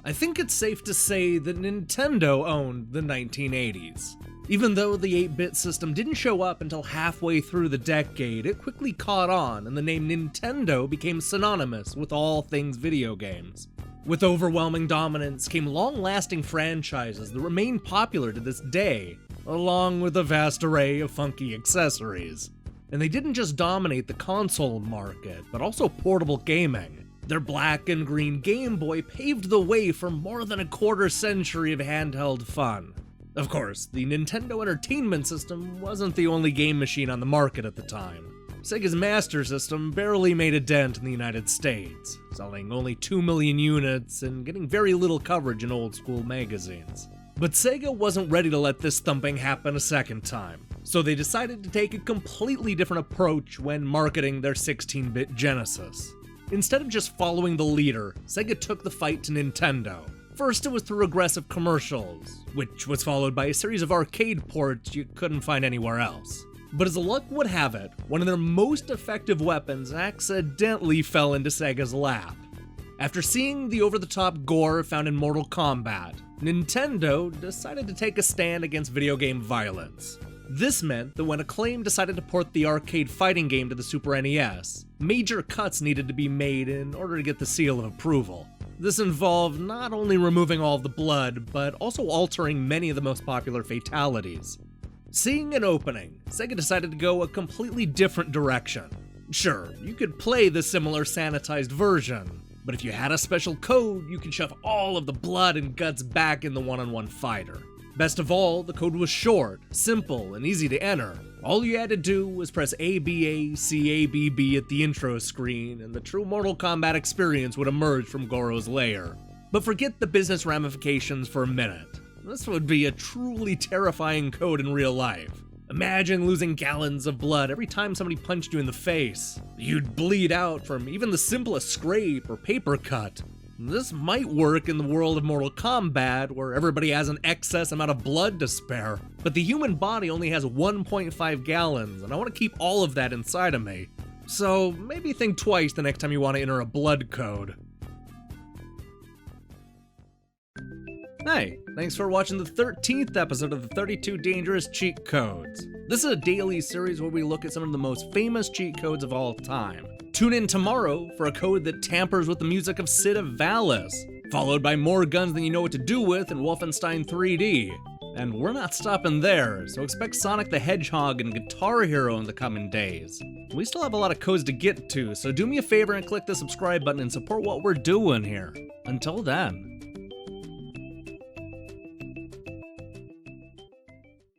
I think it's safe to say that Nintendo owned the 1980s. Even though the 8-bit system didn't show up until halfway through the decade, it quickly caught on, and the name Nintendo became synonymous with all things video games. With overwhelming dominance came long-lasting franchises that remain popular to this day, along with a vast array of funky accessories. And they didn't just dominate the console market, but also portable gaming. Their black and green Game Boy paved the way for more than a quarter century of handheld fun. Of course, the Nintendo Entertainment System wasn't the only game machine on the market at the time. Sega's Master System barely made a dent in the United States, selling only 2 million units and getting very little coverage in old-school magazines. But Sega wasn't ready to let this thumping happen a second time, so they decided to take a completely different approach when marketing their 16-bit Genesis. Instead of just following the leader, Sega took the fight to Nintendo. First, it was through aggressive commercials, which was followed by a series of arcade ports you couldn't find anywhere else. But as luck would have it, one of their most effective weapons accidentally fell into Sega's lap. After seeing the over-the-top gore found in Mortal Kombat, Nintendo decided to take a stand against video game violence. This meant that when Acclaim decided to port the arcade fighting game to the Super NES, major cuts needed to be made in order to get the seal of approval. This involved not only removing all of the blood, but also altering many of the most popular fatalities. Seeing an opening, Sega decided to go a completely different direction. Sure, you could play the similar sanitized version, but if you had a special code, you could shove all of the blood and guts back in the one-on-one fighter. Best of all, the code was short, simple, and easy to enter. All you had to do was press ABACABB at the intro screen, and the true Mortal Kombat experience would emerge from Goro's lair. But forget the business ramifications for a minute. This would be a truly terrifying code in real life. Imagine losing gallons of blood every time somebody punched you in the face. You'd bleed out from even the simplest scrape or paper cut. This might work in the world of Mortal Kombat, where everybody has an excess amount of blood to spare, but the human body only has 1.5 gallons, and I want to keep all of that inside of me. So maybe think twice the next time you want to enter a blood code. Hey, thanks for watching the 13th episode of the 32 Dangerous Cheat Codes. This is a daily series where we look at some of the most famous cheat codes of all time. Tune in tomorrow for a code that tampers with the music of Sid Vallis, followed by more guns than you know what to do with in Wolfenstein 3D. And we're not stopping there, so expect Sonic the Hedgehog and Guitar Hero in the coming days. We still have a lot of codes to get to, so do me a favor and click the subscribe button and support what we're doing here. Until then.